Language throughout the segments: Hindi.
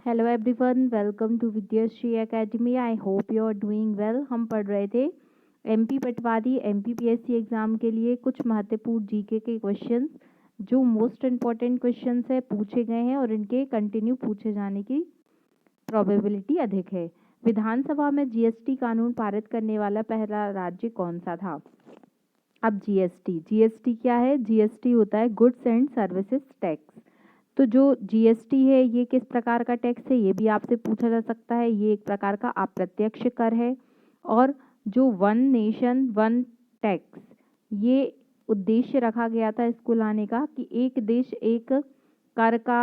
Hello everyone, welcome to Vidyashree Academy. I hope you are doing well. हम पढ़ रहे थे एमपी पटवारी एमपीपीएससी एग्ज़ाम के लिए कुछ महत्वपूर्ण जीके के क्वेश्चंस जो मोस्ट इम्पॉर्टेंट क्वेश्चंस है पूछे गए हैं और इनके कंटिन्यू पूछे जाने की प्रोबेबिलिटी अधिक है। विधानसभा में जीएसटी कानून पारित करने वाला पहला राज्य कौन सा था? अब जीएसटी क्या है? जीएसटी होता है गुड्स एंड सर्विसेज टैक्स। तो जो जीएसटी है ये किस प्रकार का टैक्स है, ये भी आपसे पूछा जा सकता है। ये एक प्रकार का अप्रत्यक्ष कर है। और जो वन नेशन वन टैक्स, ये उद्देश्य रखा गया था इसको लाने का कि एक देश एक कर का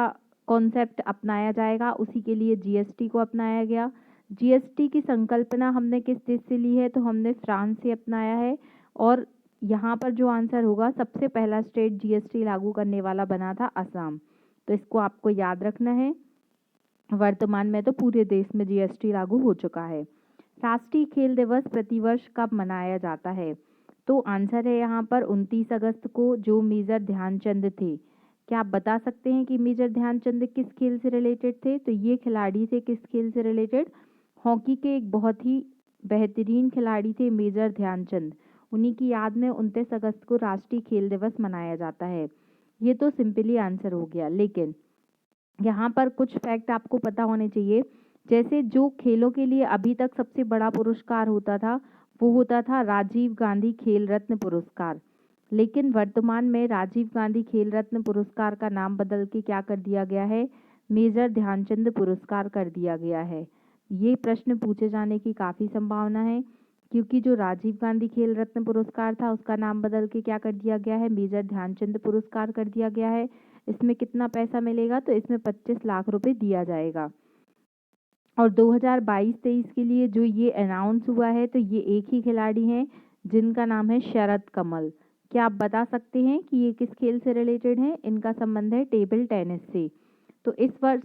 कॉन्सेप्ट अपनाया जाएगा, उसी के लिए जीएसटी को अपनाया गया। जीएसटी की संकल्पना हमने किस देश से ली है? तो हमने फ्रांस से अपनाया है। और यहाँ पर जो आंसर होगा, सबसे पहला स्टेट जीएसटी लागू करने वाला बना था असम। तो इसको आपको याद रखना है। वर्तमान में तो पूरे देश में जीएसटी लागू हो चुका है। राष्ट्रीय खेल दिवस प्रतिवर्ष कब मनाया जाता है? तो आंसर है यहाँ पर 29 अगस्त को, जो मेजर ध्यानचंद थे। क्या आप बता सकते हैं कि मेजर ध्यानचंद किस खेल से रिलेटेड थे? तो ये खिलाड़ी थे किस खेल से रिलेटेड? हॉकी के एक बहुत ही बेहतरीन खिलाड़ी थे मेजर ध्यानचंद। उन्हीं की याद में 29 अगस्त को राष्ट्रीय खेल दिवस मनाया जाता है। ये तो सिंपली आंसर हो गया, लेकिन यहाँ पर कुछ फैक्ट आपको पता होने चाहिए। जैसे जो खेलों के लिए अभी तक सबसे बड़ा पुरस्कार होता था वो होता था राजीव गांधी खेल रत्न पुरस्कार, लेकिन वर्तमान में राजीव गांधी खेल रत्न पुरस्कार का नाम बदल के क्या कर दिया गया है? मेजर ध्यानचंद पुरस्कार कर दिया गया है। ये प्रश्न पूछे जाने की काफ़ी संभावना है, क्योंकि जो राजीव गांधी खेल रत्न पुरस्कार था उसका नाम बदल के क्या कर दिया गया है? मेजर ध्यानचंद पुरस्कार कर दिया गया है। इसमें कितना पैसा मिलेगा? तो इसमें 25 लाख रुपए दिया जाएगा। और 2022-23 के लिए जो ये अनाउंस हुआ है, तो ये एक ही खिलाड़ी हैं जिनका नाम है शरद कमल। क्या आप बता सकते हैं कि ये किस खेल से रिलेटेड हैं? इनका संबंध है टेबल टेनिस से। तो इस वर्ष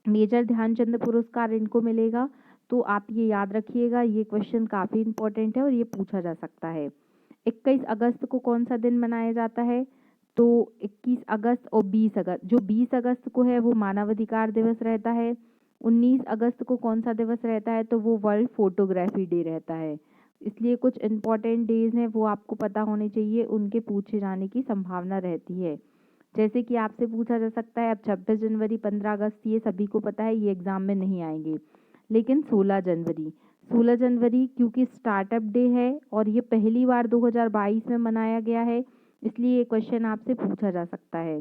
मेजर ध्यानचंद पुरस्कार इनको मिलेगा। तो आप ये याद रखिएगा, ये क्वेश्चन काफ़ी इंपॉर्टेंट है और ये पूछा जा सकता है। 21 अगस्त को कौन सा दिन मनाया जाता है? तो 21 अगस्त और 20 अगस्त, जो 20 अगस्त को है वो मानवाधिकार दिवस रहता है। 19 अगस्त को कौन सा दिवस रहता है? तो वो वर्ल्ड फोटोग्राफी डे रहता है। इसलिए कुछ इम्पॉर्टेंट डेज हैं वो आपको पता होने चाहिए, उनके पूछे जाने की संभावना रहती है। जैसे कि आपसे पूछा जा सकता है, अब 26 जनवरी 15 अगस्त ये सभी को पता है, ये एग्ज़ाम में नहीं आएंगे, लेकिन 16 जनवरी क्योंकि स्टार्टअप डे है और ये पहली बार 2022 में मनाया गया है, इसलिए ये क्वेश्चन आपसे पूछा जा सकता है।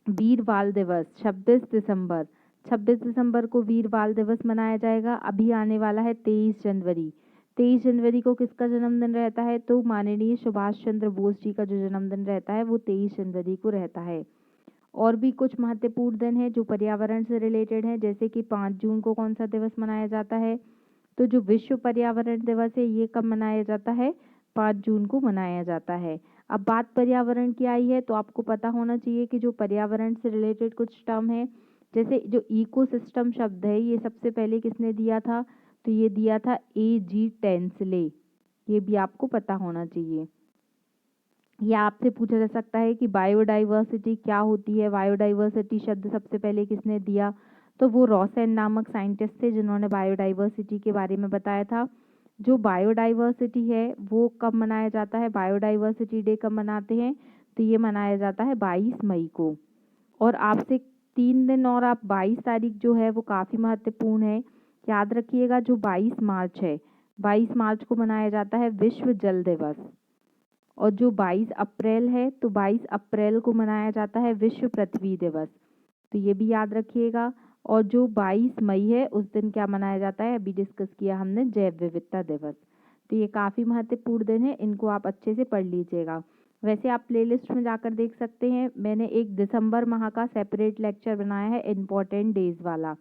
वीर बाल दिवस 26 दिसंबर को वीर बाल दिवस मनाया जाएगा। अभी आने वाला है 23 जनवरी को किसका जन्मदिन रहता है? तो माननीय सुभाष चंद्र बोस जी का जो जन्मदिन रहता है वो 23 जनवरी को रहता है। और भी कुछ महत्वपूर्ण दिन हैं जो पर्यावरण से रिलेटेड हैं, जैसे कि 5 जून को कौन सा दिवस मनाया जाता है? तो जो विश्व पर्यावरण दिवस है ये कब मनाया जाता है? 5 जून को मनाया जाता है। अब बात पर्यावरण की आई है तो आपको पता होना चाहिए कि जो पर्यावरण से रिलेटेड कुछ टर्म है, जैसे जो इकोसिस्टम शब्द है ये सबसे पहले किसने दिया था? तो ये दिया था A.G. टेंसले। ये भी आपको पता होना चाहिए। या आपसे पूछा जा सकता है कि बायोडाइवर्सिटी क्या होती है? बायोडाइवर्सिटी शब्द सबसे पहले किसने दिया? तो वो रॉसेन नामक साइंटिस्ट थे जिन्होंने बायोडाइवर्सिटी के बारे में बताया था। जो बायोडाइवर्सिटी है वो कब मनाया जाता है? बायोडाइवर्सिटी डे कब मनाते हैं? तो ये मनाया जाता है 22 मई को। और आपसे 3 दिन और आप 22 तारीख जो है वो काफ़ी महत्वपूर्ण है, याद रखिएगा। जो 22 मार्च है, 22 मार्च को मनाया जाता है विश्व जल दिवस। और जो 22 अप्रैल है, तो 22 अप्रैल को मनाया जाता है विश्व पृथ्वी दिवस। तो ये भी याद रखिएगा। और जो 22 मई है उस दिन क्या मनाया जाता है? अभी डिस्कस किया हमने, जैव विविधता दिवस। तो ये काफ़ी महत्वपूर्ण दिन है, इनको आप अच्छे से पढ़ लीजिएगा। वैसे आप प्लेलिस्ट में जाकर देख सकते हैं, मैंने एक दिसंबर माह का सेपरेट लेक्चर बनाया है इम्पोर्टेंट डेज वाला।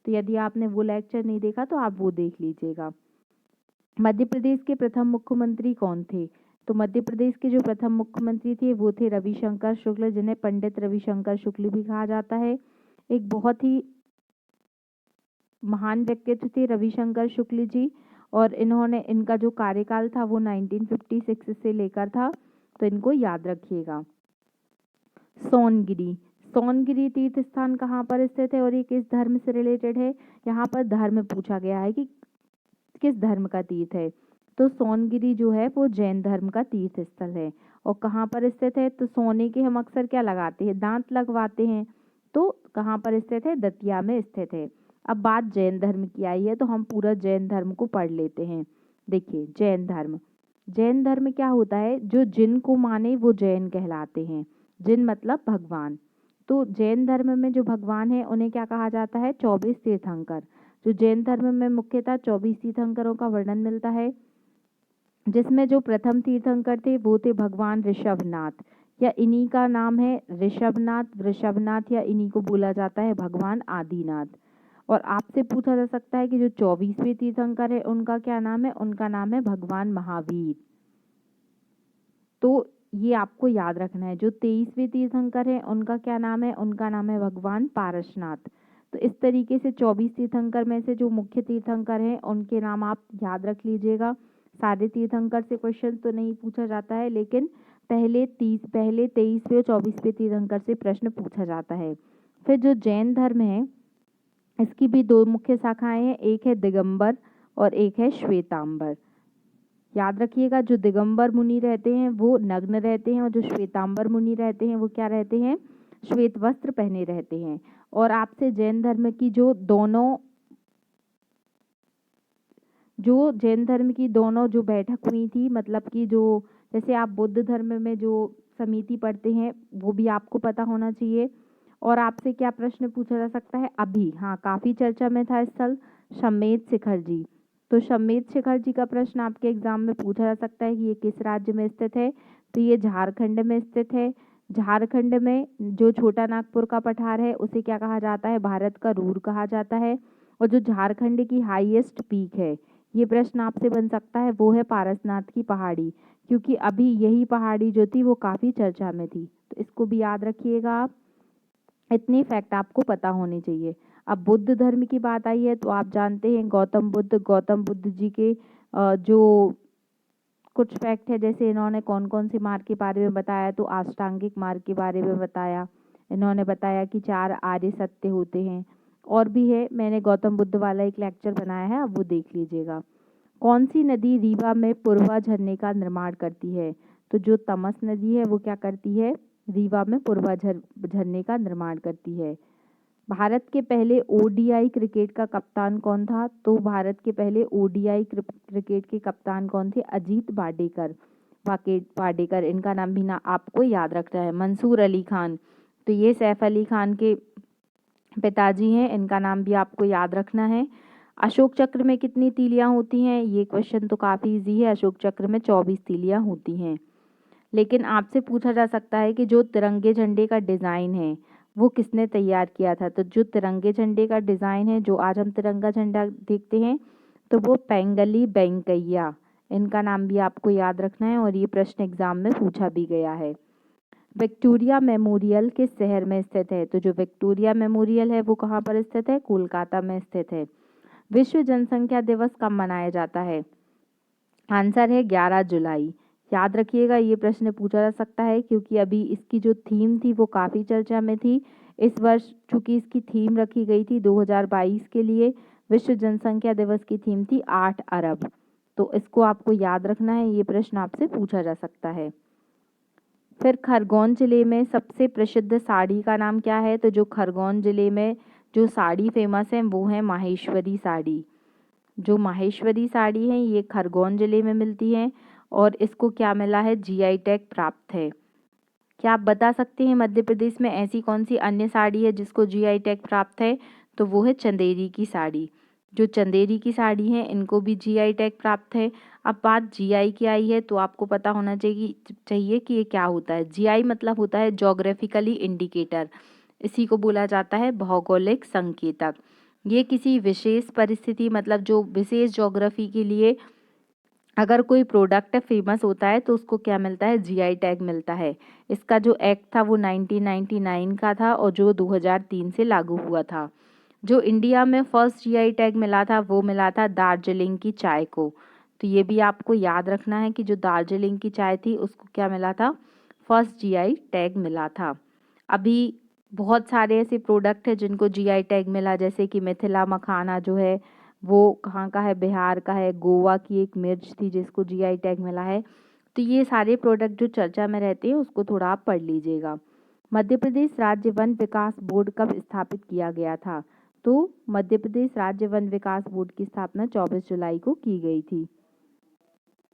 तो यदि आपने वो लेक्चर नहीं देखा तो आप वो देख लीजिएगा। मध्य प्रदेश के प्रथम मुख्यमंत्री कौन थे? तो मध्य प्रदेश के जो प्रथम मुख्यमंत्री थे वो थे रविशंकर शुक्ल, जिन्हें पंडित रविशंकर शुक्ल भी कहा जाता है। एक बहुत ही महान व्यक्तित्व थे रविशंकर शुक्ल जी, और इनका जो कार्यकाल था वो 1956 से लेकर था, तो इनको याद रखिएगा। सोनगिरी सोनगिरी तीर्थ स्थान कहाँ पर स्थित है और ये किस धर्म से रिलेटेड है? यहाँ पर धर्म पूछा गया है कि किस धर्म का तीर्थ है। तो सोनगिरी जो है वो जैन धर्म का तीर्थ स्थल है। और कहाँ पर स्थित है? तो सोने के हम अक्सर क्या लगाते हैं? दांत लगवाते हैं। तो कहाँ पर स्थित है? दतिया में स्थित है। अब बात जैन धर्म की आई है तो हम पूरा जैन धर्म को पढ़ लेते हैं। देखिए, जैन धर्म क्या होता है? जो जिन को माने वो जैन कहलाते हैं। जिन मतलब भगवान। तो जैन धर्म में जो भगवान है उन्हें क्या कहा जाता है? 24 तीर्थंकर। जो जैन धर्म में मुख्यतः 24 तीर्थंकरों का वर्णन मिलता है, जिसमें जो प्रथम तीर्थंकर थे वो थे भगवान ऋषभनाथ, या इन्हीं का नाम है वृषभनाथ, या इन्हीं को बोला जाता है भगवान आदिनाथ। और आपसे पूछा जा सकता है कि जो 24वें तीर्थंकर है उनका क्या नाम है? उनका नाम है भगवान महावीर। तो ये आपको याद रखना है। जो 23वें तीर्थंकर है उनका क्या नाम है? उनका नाम है भगवान पारसनाथ। तो इस तरीके से 24 तीर्थंकर में से जो मुख्य तीर्थंकर हैं उनके नाम आप याद रख लीजिएगा। सारे तीर्थंकर से क्वेश्चन तो नहीं पूछा जाता है, लेकिन पहले 23वें और 24वें तीर्थंकर से प्रश्न पूछा जाता है। फिर जो जैन धर्म है इसकी भी दो मुख्य शाखाएं हैं, एक है दिगंबर और एक है श्वेतांबर। याद रखिएगा, जो दिगंबर मुनि रहते हैं वो नग्न रहते हैं और जो श्वेतांबर मुनि रहते हैं वो क्या रहते हैं? श्वेत वस्त्र पहने रहते हैं। और आपसे जैन धर्म की जो जैन धर्म की दोनों जो बैठक हुई थी, मतलब कि जो जैसे आप बुद्ध धर्म में जो समिति पढ़ते हैं वो भी आपको पता होना चाहिए। और आपसे क्या प्रश्न पूछा जा सकता है अभी? हाँ, काफी चर्चा में था स्थल शमेध शिखर जी। तो शमेध शिखर जी का प्रश्न आपके एग्जाम में पूछा जा सकता है कि ये किस राज्य में स्थित है? तो ये झारखंड में स्थित है। झारखंड में जो छोटा नागपुर का पठार है उसे क्या कहा जाता है? भारत का रूर कहा जाता है। और जो झारखंड की हाईएस्ट पीक है, ये प्रश्न आपसे बन सकता है, वो है पारसनाथ की पहाड़ी, क्योंकि अभी यही पहाड़ी जो थी वो काफी चर्चा में थी। तो इसको भी याद रखिएगा आप। इतनी फैक्ट आपको पता होनी चाहिए। अब बुद्ध धर्म की बात आई है तो आप जानते हैं गौतम बुद्ध जी के जो कुछ फैक्ट है, जैसे इन्होंने कौन कौन से मार्ग के बारे में बताया? तो अष्टांगिक मार्ग के बारे में बताया। इन्होंने बताया कि 4 आर्य सत्य होते हैं। और भी है, मैंने गौतम बुद्ध वाला एक लेक्चर बनाया है, अब वो देख लीजिएगा। कौन सी नदी रीवा में पूर्वा झरने का निर्माण करती है? तो जो तमस नदी है वो क्या करती है? रीवा में पूर्वा झरने का निर्माण करती है। भारत के पहले ओडीआई क्रिकेट का कप्तान कौन था? तो भारत के पहले ओडीआई क्रिकेट के कप्तान कौन थे? अजीत वाडेकर। इनका नाम भी ना आपको याद रखना है। मंसूर अली खान, तो ये सैफ अली खान के पिताजी हैं, इनका नाम भी आपको याद रखना है। अशोक चक्र में कितनी तीलियां होती हैं? ये क्वेश्चन तो काफी इजी है। अशोक चक्र में 24 तीलियां होती हैं। लेकिन आपसे पूछा जा सकता है कि जो तिरंगे झंडे का डिजाइन है वो किसने तैयार किया था? तो जो तिरंगे झंडे का डिजाइन है, जो आज हम तिरंगा झंडा देखते हैं, तो वो पेंगली वेंकैया, इनका नाम भी आपको याद रखना है और ये प्रश्न एग्जाम में पूछा भी गया है। विक्टोरिया मेमोरियल किस शहर में स्थित है? तो जो विक्टोरिया मेमोरियल है वो कहाँ पर स्थित है? कोलकाता में स्थित है। विश्व जनसंख्या दिवस कब मनाया जाता है? आंसर है 11 जुलाई। याद रखिएगा, ये प्रश्न पूछा जा सकता है क्योंकि अभी इसकी जो थीम थी वो काफ़ी चर्चा में थी। इस वर्ष चूंकि इसकी थीम रखी गई थी 2022 के लिए, विश्व जनसंख्या दिवस की थीम थी 8 अरब। तो इसको आपको याद रखना है, ये प्रश्न आपसे पूछा जा सकता है। फिर खरगोन जिले में सबसे प्रसिद्ध साड़ी का नाम क्या है? तो जो खरगोन जिले में जो साड़ी फेमस है वो है माहेश्वरी साड़ी। जो माहेश्वरी साड़ी है ये खरगोन जिले में मिलती है और इसको क्या मिला है? जीआई टैग प्राप्त है। क्या आप बता सकते हैं मध्य प्रदेश में ऐसी कौन सी अन्य साड़ी है जिसको जीआई टैग प्राप्त है? तो वो है चंदेरी की साड़ी। जो चंदेरी की साड़ी है इनको भी जीआई टैग प्राप्त है। अब बात जीआई की आई है तो आपको पता होना चाहिए कि ये क्या होता है। जीआई मतलब होता है ज्योग्राफिकली इंडिकेटर, इसी को बोला जाता है भौगोलिक संकेतक। ये किसी विशेष परिस्थिति, मतलब जो विशेष ज्योग्राफी के लिए अगर कोई प्रोडक्ट फेमस होता है तो उसको क्या मिलता है? जीआई टैग मिलता है। इसका जो एक्ट था वो 1999 का था और जो 2003 से लागू हुआ था। जो इंडिया में फर्स्ट जीआई टैग मिला था वो मिला था दार्जिलिंग की चाय को। तो ये भी आपको याद रखना है कि जो दार्जिलिंग की चाय थी उसको क्या मिला था? फर्स्ट जीआई टैग मिला था। अभी बहुत सारे ऐसे प्रोडक्ट हैं जिनको जीआई टैग मिला, जैसे कि मिथिला मखाना जो है वो कहाँ का है, बिहार का है। गोवा की एक मिर्च थी जिसको जीआई टैग मिला है। तो ये सारे प्रोडक्ट जो चर्चा में रहते हैं उसको थोड़ा आप पढ़ लीजिएगा। मध्य प्रदेश राज्य वन विकास बोर्ड कब स्थापित किया गया था? तो मध्य प्रदेश राज्य वन विकास बोर्ड की स्थापना 24 जुलाई को की गई थी।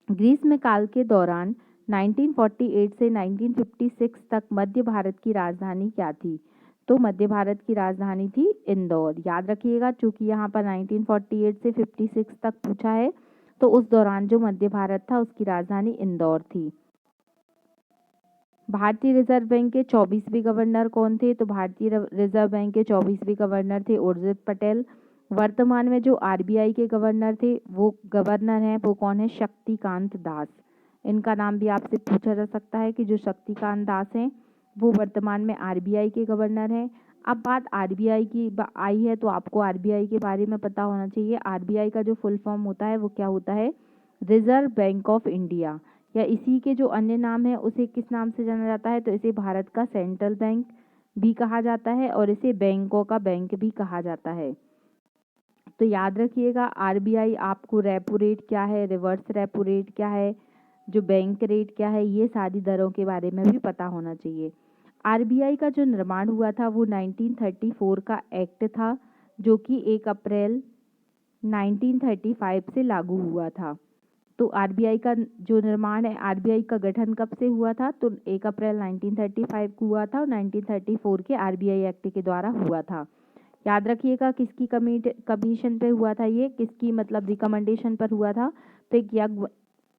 ग्रीष्म काल के दौरान 1948 से 1956 तक मध्य भारत की राजधानी क्या थी? तो मध्य भारत की राजधानी थी इंदौर। याद रखिएगा, चूंकि यहाँ पर 1948 से 56 तक पूछा है, तो उस दौरान जो मध्य भारत था उसकी राजधानी इंदौर थी। भारतीय रिजर्व बैंक के 24वें गवर्नर कौन थे? तो भारतीय रिजर्व बैंक के 24वें गवर्नर थे उर्जित पटेल। वर्तमान में जो आरबीआई के गवर्नर थे वो गवर्नर हैं, वो कौन है? शक्तिकांत दास। इनका नाम भी आपसे पूछा जा सकता है कि जो शक्तिकांत दास हैं वो वर्तमान में आरबीआई के गवर्नर हैं। अब बात आरबीआई की आई है तो आपको आरबीआई के बारे में पता होना चाहिए। आरबीआई का जो फुल फॉर्म होता है वो क्या होता है? रिजर्व बैंक ऑफ इंडिया, या इसी के जो अन्य नाम है उसे किस नाम से जाना जाता है? तो इसे भारत का सेंट्रल बैंक भी कहा जाता है और इसे बैंकों का बैंक भी कहा जाता है। तो याद रखिएगा, आरबीआई आपको रेपो रेट क्या है, रिवर्स रेपो रेट क्या है, जो बैंक रेट क्या है, ये सारी दरों के बारे में भी पता होना चाहिए। आरबीआई का जो निर्माण हुआ था वो 1934 का एक्ट था, जो कि 1 अप्रैल 1935 से लागू हुआ था। तो आरबीआई का जो निर्माण है, आरबीआई का गठन कब से हुआ था? तो 1 अप्रैल 1935 को हुआ था और 1934 के आरबीआई एक्ट के द्वारा हुआ था। याद रखिएगा, किसकी कमीशन पे हुआ था ये, किसकी मतलब रिकमेंडेशन पर हुआ था? तो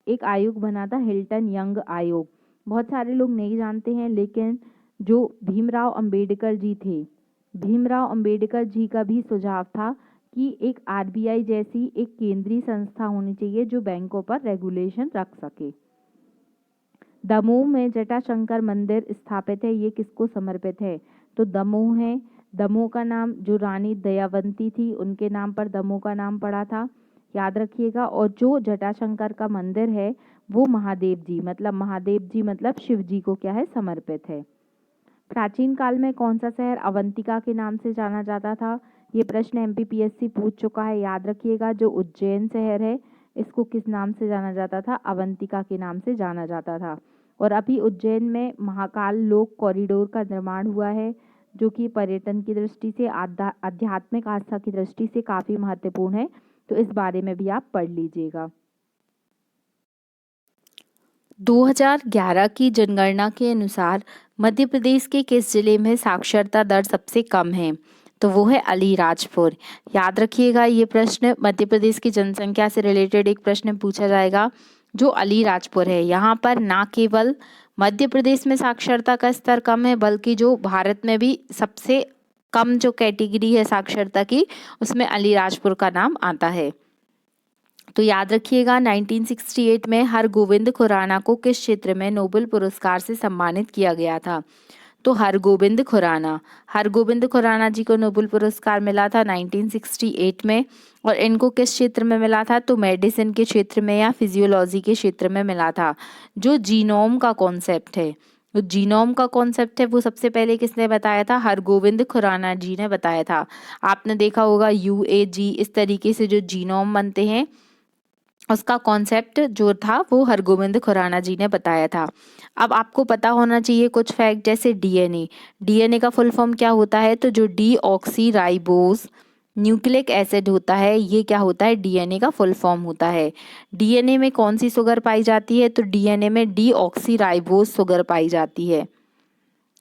एक आयोग बना था, हिल्टन यंग आयोग। बहुत सारे लोग नहीं जानते हैं, लेकिन जो भीमराव अंबेडकर जी थे, भीमराव अंबेडकर जी का भी सुझाव था कि एक आरबीआई जैसी एक केंद्रीय संस्था होनी चाहिए जो बैंकों पर रेगुलेशन रख सके। दमोह में जटाशंकर मंदिर स्थापित है, ये किसको समर्पित है? तो दमोह है, दमोह का नाम जो रानी दयावंती थी उनके नाम पर दमोह का नाम पड़ा था, याद रखिएगा। और जो जटाशंकर का मंदिर है वो महादेव जी मतलब शिव जी को क्या है? समर्पित है। प्राचीन काल में कौन सा शहर अवंतिका के नाम से जाना जाता था? ये प्रश्न एमपीपीएससी पूछ चुका है, याद रखिएगा। जो उज्जैन शहर है इसको किस नाम से जाना जाता था? अवंतिका के नाम से जाना जाता था। और अभी उज्जैन में महाकाल लोक कॉरिडोर का निर्माण हुआ है, जो कि पर्यटन की दृष्टि से, आध्यात्मिक आस्था की दृष्टि से काफ़ी महत्वपूर्ण है। तो इस बारे में भी आप पढ़ लीजिएगा। 2011 की जनगणना के अनुसार मध्य प्रदेश के किस जिले में साक्षरता दर सबसे कम है? तो वो है अलीराजपुर। याद रखिएगा, ये प्रश्न मध्य प्रदेश की जनसंख्या से रिलेटेड एक प्रश्न पूछा जाएगा। जो अलीराजपुर है, यहाँ पर ना केवल मध्य प्रदेश में साक्षरता का स्तर कम है, बल्कि जो भारत में भी सबसे कम जो कैटेगरी है साक्षरता की, उसमें अलीराजपुर का नाम आता है। तो याद रखिएगा, 1968 में हरगोविंद खुराना को किस क्षेत्र में नोबेल पुरस्कार से सम्मानित किया गया था? तो हरगोविंद खुराना जी को नोबेल पुरस्कार मिला था 1968 में। और इनको किस क्षेत्र में मिला था? तो मेडिसिन के क्षेत्र में या फिजियोलॉजी के क्षेत्र में मिला था। जो जीनोम का कॉन्सेप्ट है, वो सबसे पहले किसने बताया था? हरगोविंद खुराना जी ने बताया था। आपने देखा होगा UAG, इस तरीके से जो जीनोम बनते हैं उसका कॉन्सेप्ट जो था वो हरगोविंद खुराना जी ने बताया था। अब आपको पता होना चाहिए कुछ फैक्ट, जैसे डीएनए का फुल फॉर्म क्या होता है? तो जो डीऑक्सीराइबोस न्यूक्लिक एसिड होता है, ये क्या होता है? डीएनए का फुल फॉर्म होता है। डीएनए में कौन सी शुगर पाई जाती है? तो डीएनए में डीऑक्सीराइबोस शुगर पाई जाती है।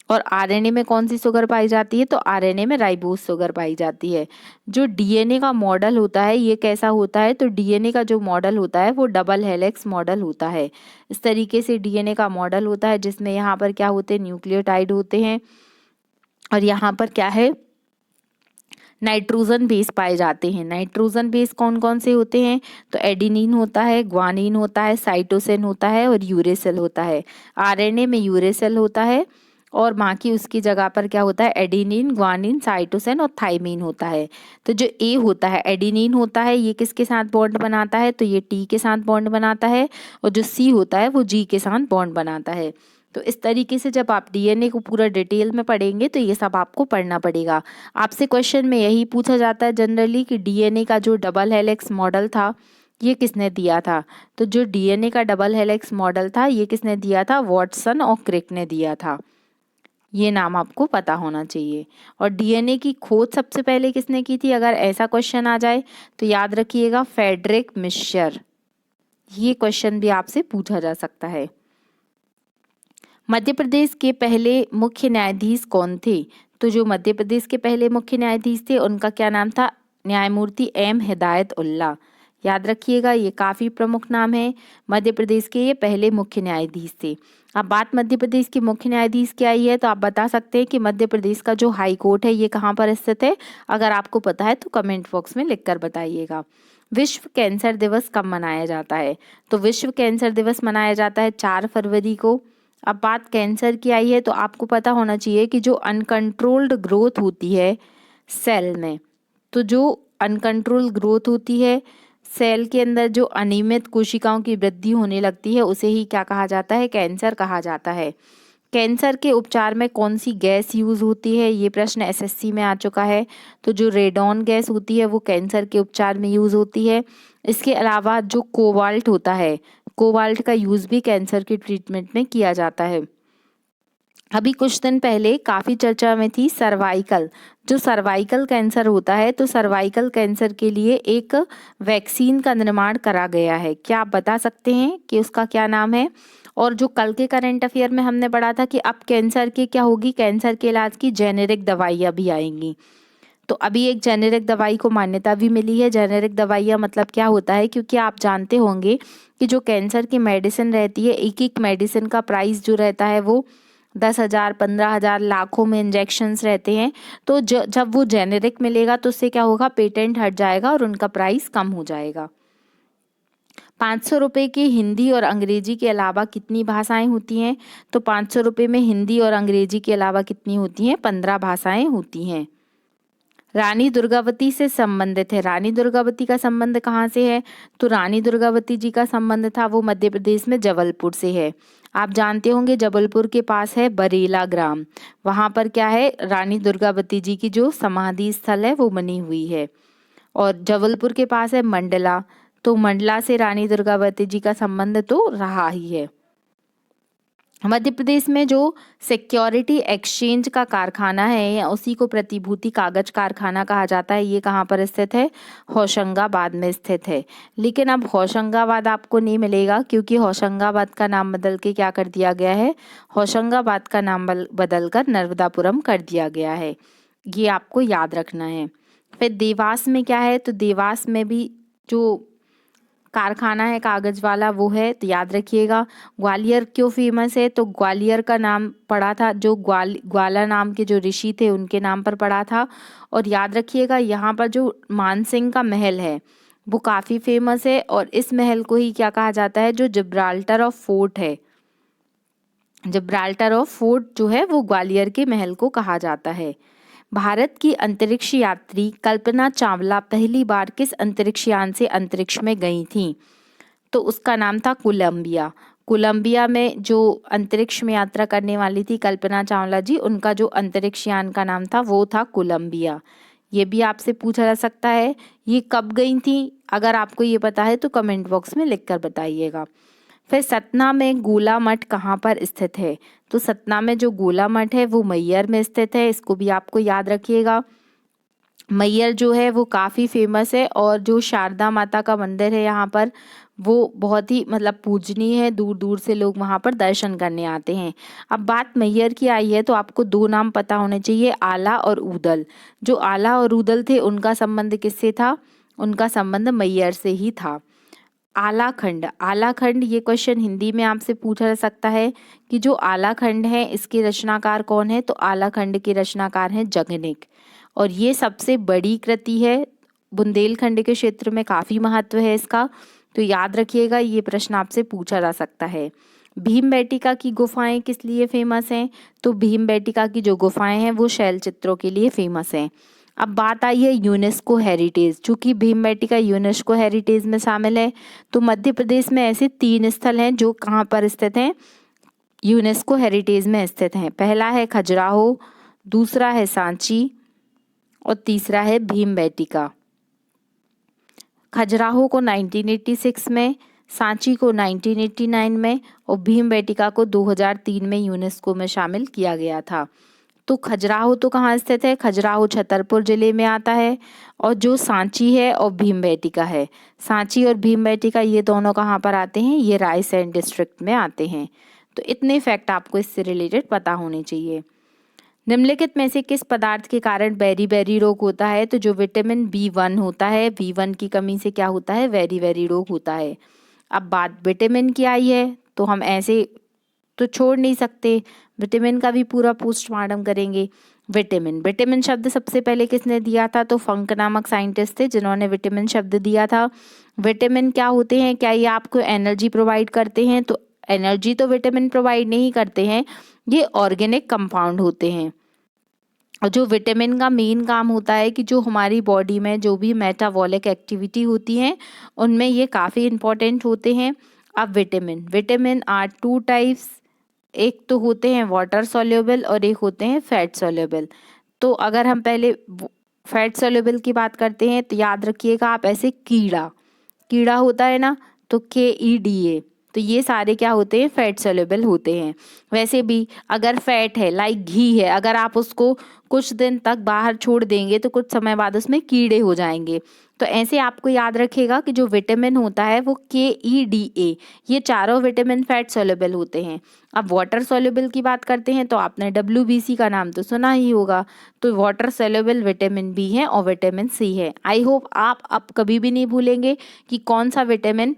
और आरएनए में कौन सी शुगर पाई जाती है? तो आरएनए में राइबोस शुगर पाई जाती है। जो डीएनए का मॉडल होता है ये कैसा होता है? तो डीएनए का जो मॉडल होता है वो डबल हेलिक्स मॉडल होता है। इस तरीके से डीएनए का मॉडल होता है, जिसमें यहाँ पर क्या होते हैं? न्यूक्लियोटाइड होते हैं, और यहाँ पर क्या है? नाइट्रोजन बेस पाए जाते हैं। नाइट्रोजन बेस कौन कौन से होते हैं? तो एडिनिन होता है, ग्वानिन होता है, साइटोसिन होता है और यूरेसिल होता है। आरएनए में यूरेसिल होता है और बाकी उसकी जगह पर क्या होता है? एडिनिन, ग्वानिन, साइटोसिन और थाइमीन होता है। तो जो ए होता है, एडिनिन होता है, ये किसके साथ बॉन्ड बनाता है? तो ये टी के साथ बॉन्ड बनाता है। और जो सी होता है वो जी के साथ बॉन्ड बनाता है। तो इस तरीके से जब आप डीएनए को पूरा डिटेल में पढ़ेंगे तो ये सब आपको पढ़ना पड़ेगा। आपसे क्वेश्चन में यही पूछा जाता है जनरली कि डीएनए का जो डबल हेलिक्स मॉडल था ये किसने दिया था। तो जो डीएनए का डबल हेलिक्स मॉडल था ये किसने दिया था, वाटसन और क्रिक ने दिया था। ये नाम आपको पता होना चाहिए। और डीएनए की खोज सबसे पहले किसने की थी, अगर ऐसा क्वेश्चन आ जाए तो याद रखिएगा फ्रेडरिक मिश्र। ये क्वेश्चन भी आपसे पूछा जा सकता है। मध्य प्रदेश के पहले मुख्य न्यायाधीश कौन थे। तो जो मध्य प्रदेश के पहले मुख्य न्यायाधीश थे उनका क्या नाम था, न्यायमूर्ति एम हिदायत उल्ला। याद रखिएगा ये काफ़ी प्रमुख नाम है। मध्य प्रदेश के ये पहले मुख्य न्यायाधीश थे। अब बात मध्य प्रदेश के मुख्य न्यायाधीश की आई है तो आप बता सकते हैं कि मध्य प्रदेश का जो हाई कोर्ट है ये कहाँ पर स्थित है। अगर आपको पता है तो कमेंट बॉक्स में लिखकर बताइएगा। विश्व कैंसर दिवस कब मनाया जाता है। तो विश्व कैंसर दिवस मनाया जाता है 4 फरवरी को। अब बात कैंसर की आई है तो आपको पता होना चाहिए कि जो अनकंट्रोल्ड ग्रोथ होती है सेल में, तो जो अनकंट्रोल ग्रोथ होती है सेल के अंदर, जो अनियमित कोशिकाओं की वृद्धि होने लगती है उसे ही क्या कहा जाता है, कैंसर कहा जाता है। कैंसर के उपचार में कौन सी गैस यूज होती है, ये प्रश्न एसएससी में आ चुका है। तो जो रेडॉन गैस होती है वो कैंसर के उपचार में यूज होती है। इसके अलावा जो कोबाल्ट होता है, कोबाल्ट का यूज भी कैंसर के ट्रीटमेंट में किया जाता है। अभी कुछ दिन पहले काफ़ी चर्चा में थी सर्वाइकल, जो सर्वाइकल कैंसर होता है तो सर्वाइकल कैंसर के लिए एक वैक्सीन का निर्माण करा गया है। क्या आप बता सकते हैं कि उसका क्या नाम है। और जो कल के करंट अफेयर में हमने पढ़ा था कि अब कैंसर के क्या होगी, कैंसर के इलाज की जेनेरिक दवाइयाँ भी आएंगी। तो अभी एक जेनेरिक दवाई को मान्यता भी मिली है। जेनेरिक दवाइयाँ मतलब क्या होता है, क्योंकि आप जानते होंगे कि जो कैंसर की मेडिसिन रहती है एक एक मेडिसिन का प्राइस जो रहता है वो 10,000, 15,000, लाखों में इंजेक्शन्स रहते हैं। तो जब वो जेनेरिक मिलेगा तो उससे क्या होगा, पेटेंट हट जाएगा और उनका प्राइस कम हो जाएगा। 500 रुपये की हिंदी और अंग्रेजी के अलावा कितनी भाषाएं होती हैं। तो 500 रुपये में हिंदी और अंग्रेजी के अलावा कितनी होती हैं, 15 भाषाएं होती हैं। रानी दुर्गावती से संबंधित है। रानी दुर्गावती का संबंध कहाँ से है। तो रानी दुर्गावती जी का संबंध था वो मध्य प्रदेश में जबलपुर से है। आप जानते होंगे जबलपुर के पास है बरेला ग्राम, वहाँ पर क्या है, रानी दुर्गावती जी की जो समाधि स्थल है वो बनी हुई है। और जबलपुर के पास है मंडला, तो मंडला से रानी दुर्गावती जी का संबंध तो रहा ही है। मध्य प्रदेश में जो सिक्योरिटी एक्सचेंज का कारखाना है या उसी को प्रतिभूति कागज कारखाना कहा जाता है, ये कहाँ पर स्थित है, होशंगाबाद में स्थित है। लेकिन अब होशंगाबाद आपको नहीं मिलेगा क्योंकि होशंगाबाद का नाम बदल के क्या कर दिया गया है, होशंगाबाद का नाम बदल कर नर्मदापुरम कर दिया गया है। ये आपको याद रखना है। फिर देवास में क्या है, तो देवास में भी जो कारखाना है कागज वाला वो है, तो याद रखिएगा। ग्वालियर क्यों फेमस है, तो ग्वालियर का नाम पड़ा था जो ग्वाला नाम के जो ऋषि थे उनके नाम पर पड़ा था। और याद रखिएगा यहाँ पर जो मानसिंह का महल है वो काफ़ी फेमस है और इस महल को ही क्या कहा जाता है, जो जिब्राल्टर ऑफ फोर्ट है, जिब्राल्टर ऑफ फोर्ट जो है वो ग्वालियर के महल को कहा जाता है। भारत की अंतरिक्ष यात्री कल्पना चावला पहली बार किस अंतरिक्ष यान से अंतरिक्ष में गई थी। तो उसका नाम था कोलंबिया। कोलंबिया में जो अंतरिक्ष में यात्रा करने वाली थी कल्पना चावला जी, उनका जो अंतरिक्ष यान का नाम था वो था कोलंबिया। ये भी आपसे पूछा जा सकता है, ये कब गई थी, अगर आपको ये पता है तो कमेंट बॉक्स में लिखकर बताइएगा। फिर सतना में गोला मठ कहाँ पर स्थित है। तो सतना में जो गोला मठ है वो मैयर में स्थित है, इसको भी आपको याद रखिएगा। मैयर जो है वो काफ़ी फेमस है और जो शारदा माता का मंदिर है यहाँ पर वो बहुत ही मतलब पूजनीय है, दूर दूर से लोग वहाँ पर दर्शन करने आते हैं। अब बात मैयर की आई है तो आपको 2 नाम पता होने चाहिए, आला और ऊदल। जो आला और ऊदल थे उनका संबंध किससे था, उनका संबंध मैयर से ही था। आलाखंड, आलाखंड ये क्वेश्चन हिंदी में आपसे पूछा जा सकता है कि जो आलाखंड है इसके रचनाकार कौन है। तो आलाखंड के रचनाकार हैं जगनिक और ये सबसे बड़ी कृति है, बुंदेलखंड के क्षेत्र में काफ़ी महत्व है इसका, तो याद रखिएगा ये प्रश्न आपसे पूछा जा सकता है। भीमबेटका की गुफाएं किस लिए फेमस हैं। तो भीमबेटका की जो गुफाएं हैं वो शैल चित्रों के लिए फेमस हैं। अब बात आई है यूनेस्को हेरिटेज, चूँकि भीमबेटका यूनेस्को हेरिटेज में शामिल है तो मध्य प्रदेश में ऐसे 3 स्थल हैं जो कहाँ पर स्थित हैं, यूनेस्को हेरिटेज में स्थित हैं? पहला है खजुराहो, दूसरा है सांची और तीसरा है भीमबेटका। खजुराहो को 1986 में, सांची को 1989 में और भीमबेटका को 2003 में यूनेस्को में शामिल किया गया था। तो खजुराहो तो कहाँ स्थित है? खजुराहो छतरपुर जिले में आता है। और जो सांची है और भीमबेटका है, सांची और भीमबेटका ये दोनों कहाँ पर आते हैं? ये रायसेन डिस्ट्रिक्ट में आते हैं। तो इतने फैक्ट आपको इससे रिलेटेड पता होने चाहिए। निम्नलिखित में से किस पदार्थ के कारण बेरी रोग होता है? तो जो विटामिन B1 होता है, B1 की कमी से क्या होता है? बेरी रोग होता है। अब बात विटामिन की आई है तो हम ऐसे तो छोड़ नहीं सकते, विटामिन का भी पूरा पोस्टमार्टम करेंगे। विटामिन शब्द सबसे पहले किसने दिया था? तो फंक नामक साइंटिस्ट थे जिन्होंने विटामिन शब्द दिया था। विटामिन क्या होते हैं? क्या ये आपको एनर्जी प्रोवाइड करते हैं? तो एनर्जी तो विटामिन प्रोवाइड नहीं करते हैं, ये ऑर्गेनिक कंपाउंड होते हैं। और जो विटामिन का मेन काम होता है कि जो हमारी बॉडी में जो भी मेटाबॉलिक एक्टिविटी होती है उनमें ये काफ़ी इम्पोर्टेंट होते हैं। अब विटामिन आर 2 टाइप्स, एक तो होते हैं वाटर सॉल्युबल और एक होते हैं फैट सॉल्युबल। तो अगर हम पहले फैट सॉल्युबल की बात करते हैं तो याद रखिएगा आप ऐसे कीड़ा होता है ना, तो KEDA, तो ये सारे क्या होते हैं? फैट सॉल्युबल होते हैं। वैसे भी अगर फैट है, लाइक घी है, अगर आप उसको कुछ दिन तक बाहर छोड़ देंगे तो कुछ समय बाद उसमें कीड़े हो जाएंगे। तो ऐसे आपको याद रखेगा कि जो विटामिन होता है वो KEDA, ये चारों विटामिन फैट सॉल्युबल होते हैं। अब वाटर सॉल्युबल की बात करते हैं तो आपने WBC का नाम तो सुना ही होगा। तो वाटर सॉल्युबल विटामिन B है और विटामिन C है। आई होप आप अब कभी भी नहीं भूलेंगे कि कौन सा विटामिन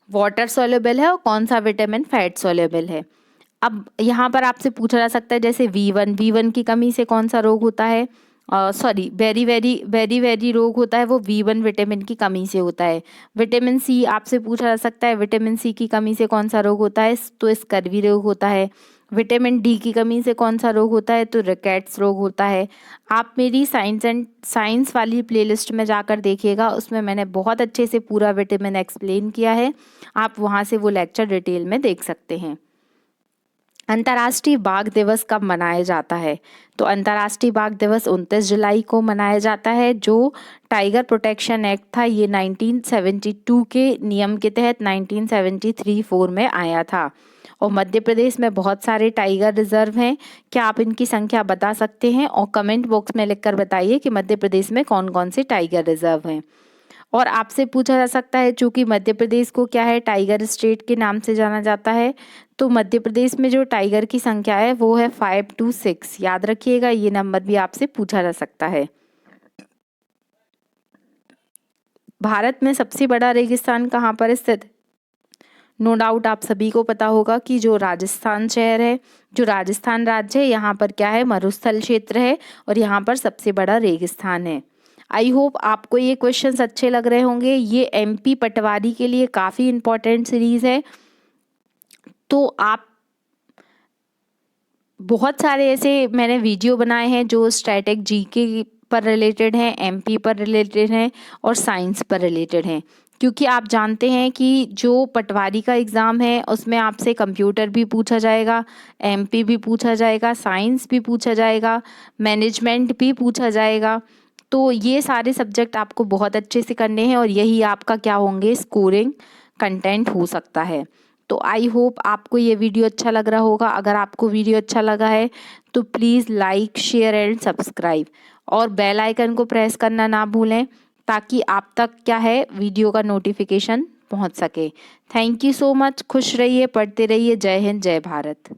वाटर सॉल्युबल है और कौन सा विटामिन फैट सॉल्युबल है। अब यहाँ पर आपसे पूछा जा सकता है जैसे V1 की कमी से कौन सा रोग होता है? सॉरी, बेरी रोग होता है वो V1 विटामिन की कमी से होता है। विटामिन C आपसे पूछा जा सकता है विटामिन C की कमी से कौन सा रोग होता है? तो स्कर्वी रोग होता है। विटामिन D की कमी से कौन सा रोग होता है? तो रिकेट्स रोग होता है। आप मेरी साइंस वाली प्लेलिस्ट में जाकर देखिएगा, उसमें मैंने बहुत अच्छे से पूरा विटामिन एक्सप्लेन किया है, आप वहाँ से वो लेक्चर डिटेल में देख सकते हैं। अंतर्राष्ट्रीय बाघ दिवस कब मनाया जाता है? तो अंतर्राष्ट्रीय बाघ दिवस 29 जुलाई को मनाया जाता है। जो टाइगर प्रोटेक्शन एक्ट था ये 1972 के नियम के तहत 1973-4 में आया था। और मध्य प्रदेश में बहुत सारे टाइगर रिजर्व हैं। क्या आप इनकी संख्या बता सकते हैं? और कमेंट बॉक्स में लिखकर बताइए कि मध्य प्रदेश में कौन कौन से टाइगर रिजर्व हैं। और आपसे पूछा जा सकता है चूंकि मध्य प्रदेश को क्या है, टाइगर स्टेट के नाम से जाना जाता है, तो मध्य प्रदेश में जो टाइगर की संख्या है वो है 5 to 6। याद रखिएगा, ये नंबर भी आपसे पूछा जा सकता है। भारत में सबसे बड़ा रेगिस्तान कहाँ पर स्थित? नो डाउट आप सभी को पता होगा कि जो राजस्थान शहर है, जो राजस्थान राज्य है, यहाँ पर क्या है, मरुस्थल क्षेत्र है और यहाँ पर सबसे बड़ा रेगिस्तान है। आई होप आपको ये क्वेश्चंस अच्छे लग रहे होंगे। ये MP पटवारी के लिए काफ़ी इम्पोर्टेंट सीरीज़ है। तो आप बहुत सारे ऐसे मैंने वीडियो बनाए हैं जो स्टैटिक GK पर रिलेटेड हैं, MP पर रिलेटेड हैं और साइंस पर रिलेटेड हैं। क्योंकि आप जानते हैं कि जो पटवारी का एग्ज़ाम है उसमें आपसे कंप्यूटर भी पूछा जाएगा, MP भी पूछा जाएगा, साइंस भी पूछा जाएगा, मैनेजमेंट भी पूछा जाएगा। तो ये सारे सब्जेक्ट आपको बहुत अच्छे से करने हैं और यही आपका क्या होंगे, स्कोरिंग कंटेंट हो सकता है। तो आई होप आपको ये वीडियो अच्छा लग रहा होगा। अगर आपको वीडियो अच्छा लगा है तो please like, share and subscribe और बेल आइकन को प्रेस करना ना भूलें ताकि आप तक क्या है, वीडियो का नोटिफिकेशन पहुंच सके। Thank you so much. खुश रहिए, पढ़ते रहिए। जय हिंद, जय भारत।